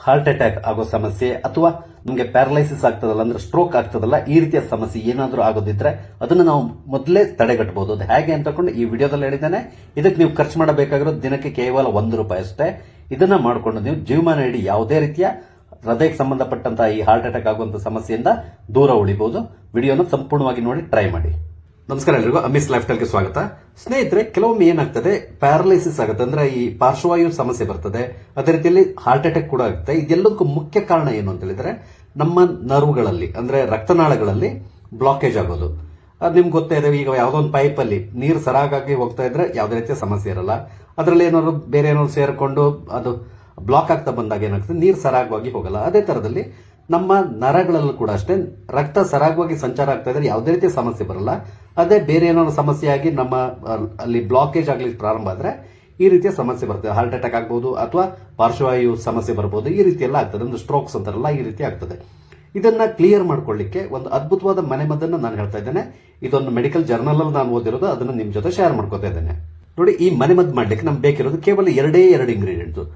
Heart attack ಆಗೋ ಸಮಸ್ಯೆ ಅಥವಾ ನಮಗೆ ಪ್ಯಾರಲೈಸಿಸ್ ಆಗ್ತದಲ್ಲ ಅಂದ್ರೆ ಸ್ಟ್ರೋಕ್ ಆಗ್ತದಲ್ಲ ಈ ರೀತಿಯ ಸಮಸ್ಯೆ ಏನಾದರೂ ಆಗೋದಿದ್ರೆ ಅದನ್ನ ನಾವು ಮೊದಲೇ ತಡೆಗಟ್ಟಬಹುದು. ಅದು ಹೇಗೆ ಅಂತ ಈ ವಿಡಿಯೋದಲ್ಲಿ ಹೇಳಿದ್ದೇನೆ. ಇದಕ್ಕೆ ನೀವು ಖರ್ಚು ಮಾಡಬೇಕಾಗಿರೋದು ದಿನಕ್ಕೆ ಕೇವಲ ₹1 ಅಷ್ಟೇ. ಇದನ್ನ ಮಾಡಿಕೊಂಡು ನೀವು ಜೀವಮಾನ ಇಡೀ ಯಾವುದೇ ರೀತಿಯ ಹೃದಯಕ್ಕೆ ಸಂಬಂಧಪಟ್ಟಂತಹ ಈ ಹಾರ್ಟ್ ಅಟ್ಯಾಕ್ ಆಗುವಂತಹ ಸಮಸ್ಯೆಯಿಂದ ದೂರ ಉಳಿಬಹುದು. ವಿಡಿಯೋನ ಸಂಪೂರ್ಣವಾಗಿ ನೋಡಿ ಟ್ರೈ ಮಾಡಿ. ನಮಸ್ಕಾರ ಎಲ್ಲರಿಗೂ, ಅಮಿಸ್ ಲೈಫ್ ಸ್ಟೈಲ್ಗೆ ಸ್ವಾಗತ. ಸ್ನೇಹಿತರೆ, ಕೆಲವೊಮ್ಮೆ ಏನಾಗ್ತದೆ, ಪ್ಯಾರಲೈಸಿಸ್ ಆಗುತ್ತೆ ಅಂದ್ರೆ ಈ ಪಾರ್ಶ್ವವಾಯು ಸಮಸ್ಯೆ ಬರ್ತದೆ. ಅದೇ ರೀತಿಯಲ್ಲಿ ಹಾರ್ಟ್ ಅಟ್ಯಾಕ್ ಕೂಡ ಆಗುತ್ತೆ. ಇದೆಲ್ಲದಕ್ಕೂ ಮುಖ್ಯ ಕಾರಣ ಏನು ಅಂತ ಹೇಳಿದ್ರೆ ನಮ್ಮ ನರ್ವ್ಗಳಲ್ಲಿ ಅಂದ್ರೆ ರಕ್ತನಾಳಗಳಲ್ಲಿ ಬ್ಲಾಕೇಜ್ ಆಗೋದು. ನಿಮ್ಗೆ ಗೊತ್ತೇ ಇದೆ, ಈಗ ಯಾವುದೋ ಒಂದು ಪೈಪ್ ಅಲ್ಲಿ ನೀರು ಸರಾಗಾಗಿ ಹೋಗ್ತಾ ಇದ್ರೆ ಯಾವುದೇ ರೀತಿಯ ಸಮಸ್ಯೆ ಇರಲ್ಲ. ಅದರಲ್ಲಿ ಏನಾದ್ರು ಬೇರೆ ಏನಾದ್ರು ಸೇರ್ಕೊಂಡು ಅದು ಬ್ಲಾಕ್ ಆಗ್ತಾ ಬಂದಾಗ ಏನಾಗ್ತದೆ, ನೀರು ಸರಾಗವಾಗಿ ಹೋಗಲ್ಲ. ಅದೇ ತರದಲ್ಲಿ ನಮ್ಮ ನರಗಳಲ್ಲೂ ಕೂಡ ಅಷ್ಟೇ ರಕ್ತ ಸರಾಗವಾಗಿ ಸಂಚಾರ ಆಗ್ತಾ ಇದ್ರೆ ಯಾವುದೇ ರೀತಿಯ ಸಮಸ್ಯೆ ಬರಲ್ಲ. ಅದೇ ಬೇರೆ ಏನಾದ್ರು ಸಮಸ್ಯೆ ಆಗಿ ನಮ್ಮ ಅಲ್ಲಿ ಬ್ಲಾಕೇಜ್ ಆಗ್ಲಿಕ್ಕೆ ಪ್ರಾರಂಭ ಆದ್ರೆ ಈ ರೀತಿಯ ಸಮಸ್ಯೆ ಬರ್ತದೆ. ಹಾರ್ಟ್ ಅಟ್ಯಾಕ್ ಆಗ್ಬಹುದು ಅಥವಾ ಪಾರ್ಶ್ವವಾಯು ಸಮಸ್ಯೆ ಬರಬಹುದು. ಈ ರೀತಿ ಎಲ್ಲ ಆಗ್ತದೆ, ಒಂದು ಸ್ಟ್ರೋಕ್ಸ್ ಅಂತಾರಲ್ಲ ಈ ರೀತಿ ಆಗ್ತದೆ. ಇದನ್ನ ಕ್ಲಿಯರ್ ಮಾಡ್ಕೊಳ್ಳಿಕ್ಕೆ ಒಂದು ಅದ್ಭುತವಾದ ಮನೆಮದ್ದನ್ನು ನಾನು ಹೇಳ್ತಾ ಇದ್ದೇನೆ. ಇದೊಂದು ಮೆಡಿಕಲ್ ಜರ್ನಲ್ ಅಲ್ಲಿ ನಾನು ಓದಿರೋದು, ಅದನ್ನು ನಿಮ್ ಜೊತೆ ಶೇರ್ ಮಾಡ್ಕೋತಾ ಇದ್ದೇನೆ. ನೋಡಿ, ಈ ಮನೆಮದ್ದು ಮಾಡ್ಲಿಕ್ಕೆ ನಮ್ಗೆ ಬೇಕಿರೋದು ಕೇವಲ ಎರಡೇ ಇಂಗ್ರೀಡಿಯೆಂಟ್ಸ್.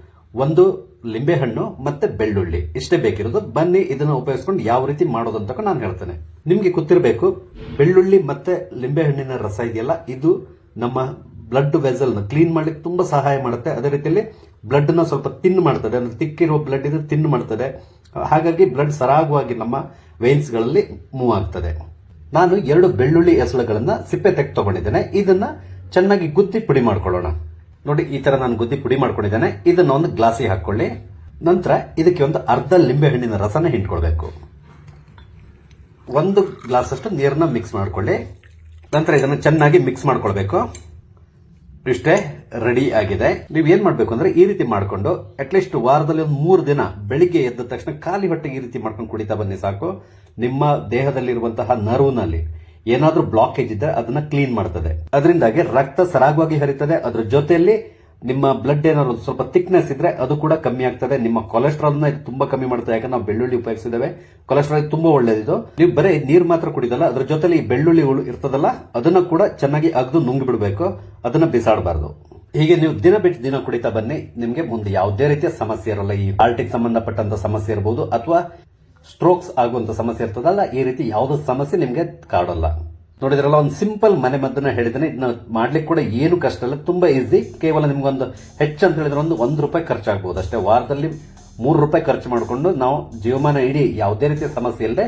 ಒಂದು ಲಿಂಬೆಹಣ್ಣು ಮತ್ತೆ ಬೆಳ್ಳುಳ್ಳಿ, ಇಷ್ಟೇ ಬೇಕಿರೋದು. ಬನ್ನಿ ಇದನ್ನ ಉಪಯೋಗಿಸ್ಕೊಂಡು ಯಾವ ರೀತಿ ಮಾಡೋದು ಅಂತ ನಾನು ಹೇಳ್ತೇನೆ. ನಿಮ್ಗೆ ಗೊತ್ತಿರಬೇಕು, ಬೆಳ್ಳುಳ್ಳಿ ಮತ್ತೆ ಲಿಂಬೆಹಣ್ಣಿನ ರಸ ಇದೆಯಲ್ಲ, ಇದು ನಮ್ಮ ಬ್ಲಡ್ ವೆಸಲ್ ನ ಕ್ಲೀನ್ ಮಾಡ್ಲಿಕ್ಕೆ ತುಂಬಾ ಸಹಾಯ ಮಾಡುತ್ತೆ. ಅದೇ ರೀತಿಯಲ್ಲಿ ಬ್ಲಡ್ ನ ಸ್ವಲ್ಪ ತಿನ್ ಮಾಡ್ತದೆ, ಅಂದ್ರೆ ತಿಕ್ಕಿರುವ ಬ್ಲಡ್ ಇದು ತಿನ್ ಮಾಡ್ತದೆ. ಹಾಗಾಗಿ ಬ್ಲಡ್ ಸರಾಗವಾಗಿ ನಮ್ಮ ವೇನ್ಸ್ ಗಳಲ್ಲಿ ಮೂವ್ ಆಗ್ತದೆ. ನಾನು 2 ಬೆಳ್ಳುಳ್ಳಿ ಎಸಳುಗಳನ್ನ ಸಿಪ್ಪೆ ತೆಗೆದು ತಗೊಂಡಿದ್ದೇನೆ. ಇದನ್ನ ಚೆನ್ನಾಗಿ ಗುದ್ದಿ ಪುಡಿ ಮಾಡ್ಕೊಳ್ಳೋಣ. ನೋಡಿ, ಈ ತರ ನಾನು ಗುದ್ದಿ ಪುಡಿ ಮಾಡ್ಕೊಂಡಿದ್ದೇನೆ. ಇದನ್ನ ಒಂದು ಗ್ಲಾಸಿಗೆ ಹಾಕೊಳ್ಳಿ. ನಂತರ ಇದಕ್ಕೆ ಒಂದು ಅರ್ಧ ಲಿಂಬೆ ಹಣ್ಣಿನ ರಸನ ಹಿಂಡ್ಕೊಳ್ಬೇಕು. 1 ಗ್ಲಾಸ್ ಅಷ್ಟು ನೀರನ್ನ ಮಿಕ್ಸ್ ಮಾಡ್ಕೊಳ್ಳಿ. ನಂತರ ಇದನ್ನು ಚೆನ್ನಾಗಿ ಮಿಕ್ಸ್ ಮಾಡ್ಕೊಳ್ಬೇಕು. ಇಷ್ಟೇ ರೆಡಿ ಆಗಿದೆ. ನೀವು ಏನ್ ಮಾಡ್ಬೇಕು ಅಂದ್ರೆ ಈ ರೀತಿ ಮಾಡ್ಕೊಂಡು ಅಟ್ಲೀಸ್ಟ್ ವಾರದಲ್ಲಿ ಒಂದು 3 ದಿನ ಬೆಳಿಗ್ಗೆ ಎದ್ದ ತಕ್ಷಣ ಖಾಲಿ ಹೊಟ್ಟೆಗೆ ಈ ರೀತಿ ಮಾಡ್ಕೊಂಡು ಕುಡಿತಾ ಬನ್ನಿ ಸಾಕು. ನಿಮ್ಮ ದೇಹದಲ್ಲಿರುವಂತಹ ನರ್ವ್ನಲ್ಲಿ ಏನಾದ್ರೂ ಬ್ಲಾಕೇಜ್ ಇದ್ರೆ ಅದನ್ನ ಕ್ಲೀನ್ ಮಾಡ್ತದೆ. ಅದರಿಂದಾಗಿ ರಕ್ತ ಸರಾಗವಾಗಿ ಹರಿತದೆ. ಅದ್ರ ಜೊತೆಯಲ್ಲಿ ನಿಮ್ಮ ಬ್ಲಡ್ ಏನಾದ್ರು ಸ್ವಲ್ಪ ಥಿಕ್ನೆಸ್ ಇದ್ರೆ ಅದು ಕೂಡ ಕಮ್ಮಿ ಆಗ್ತದೆ. ನಿಮ್ಮ ಕೊಲೆಸ್ಟ್ರಾಲ್ ನ ತುಂಬಾ ಕಮ್ಮಿ ಮಾಡ್ತದೆ. ಯಾಕಂದ್ರೆ ನಾವು ಬೆಳ್ಳುಳ್ಳಿ ಉಪಯೋಗಿಸಿದ್ದೇವೆ. ಕೊಲೆಸ್ಟ್ರಾಲ್ ತುಂಬಾ ಒಳ್ಳೇದಿದು. ನೀವು ಬರೀ ನೀರು ಮಾತ್ರ ಕುಡಿದಲ್ಲ, ಅದ್ರ ಜೊತೆಲಿ ಈ ಬೆಳ್ಳುಳ್ಳಿ ಇರ್ತದಲ್ಲ ಅದನ್ನ ಕೂಡ ಚೆನ್ನಾಗಿ ಅಗ್ದು ನುಂಗಿ ಬಿಡಬೇಕು. ಅದನ್ನ ಬಿಸಾಡಬಾರ್ದು. ಹೀಗೆ ನೀವು ದಿನ ಬಿಟ್ಟು ದಿನ ಕುಡಿತಾ ಬನ್ನಿ. ನಿಮ್ಗೆ ಮುಂದೆ ಯಾವುದೇ ರೀತಿಯ ಸಮಸ್ಯೆ ಇರಲ್ಲ. ಈ ಹಾರ್ಟಿಗೆ ಸಂಬಂಧಪಟ್ಟಂತ ಸಮಸ್ಯೆ ಇರಬಹುದು ಅಥವಾ ಸ್ಟ್ರೋಕ್ಸ್ ಆಗುವಂತ ಸಮಸ್ಯೆ ಇರ್ತದಲ್ಲ, ಈ ರೀತಿ ಯಾವುದೋ ಸಮಸ್ಯೆ ನಿಮ್ಗೆ ಕಾಡಲ್ಲ. ನೋಡಿದ್ರಲ್ಲ, ಒಂದು ಸಿಂಪಲ್ ಮನೆ ಮದ್ದನ್ನ ಹೇಳಿದ್ದೇನೆ. ಇದನ್ನ ಮಾಡ್ಲಿಕ್ಕೆ ಕೂಡ ಏನು ಕಷ್ಟ ಇಲ್ಲ, ತುಂಬಾ ಈಸಿ. ಕೇವಲ ನಿಮ್ಗೊಂದು ಹೆಚ್ಚು ಅಂತ ಹೇಳಿದ್ರೆ ಒಂದು ₹1 ಖರ್ಚಾಗಬಹುದು ಅಷ್ಟೇ. ವಾರದಲ್ಲಿ ₹3 ಖರ್ಚು ಮಾಡಿಕೊಂಡು ನಾವು ಜೀವಮಾನ ಇಡೀ ಯಾವುದೇ ರೀತಿಯ ಸಮಸ್ಯೆ ಇಲ್ಲದೆ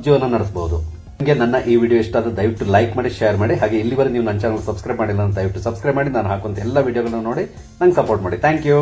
ಜೀವನ ನಡೆಸಬಹುದು. ನಿಮಗೆ ನನ್ನ ಈ ವಿಡಿಯೋ ಇಷ್ಟ ಆದ್ರೆ ದಯವಿಟ್ಟು ಲೈಕ್ ಮಾಡಿ, ಶೇರ್ ಮಾಡಿ. ಹಾಗೆ ಇಲ್ಲಿವರೆಗೆ ನೀವು ನನ್ನ ಚಾನಲ್ ಸಬ್ಸ್ಕ್ರೈಬ್ ಮಾಡಿಲ್ಲ ಅಂತ ದಯವಿಟ್ಟು ಸಬ್ಸ್ಕ್ರೈಬ್ ಮಾಡಿ. ನಾನು ಹಾಕುವಂತ ಎಲ್ಲ ವಿಡಿಯೋಗಳನ್ನು ನೋಡಿ ನಂಗೆ ಸಪೋರ್ಟ್ ಮಾಡಿ. Thank you.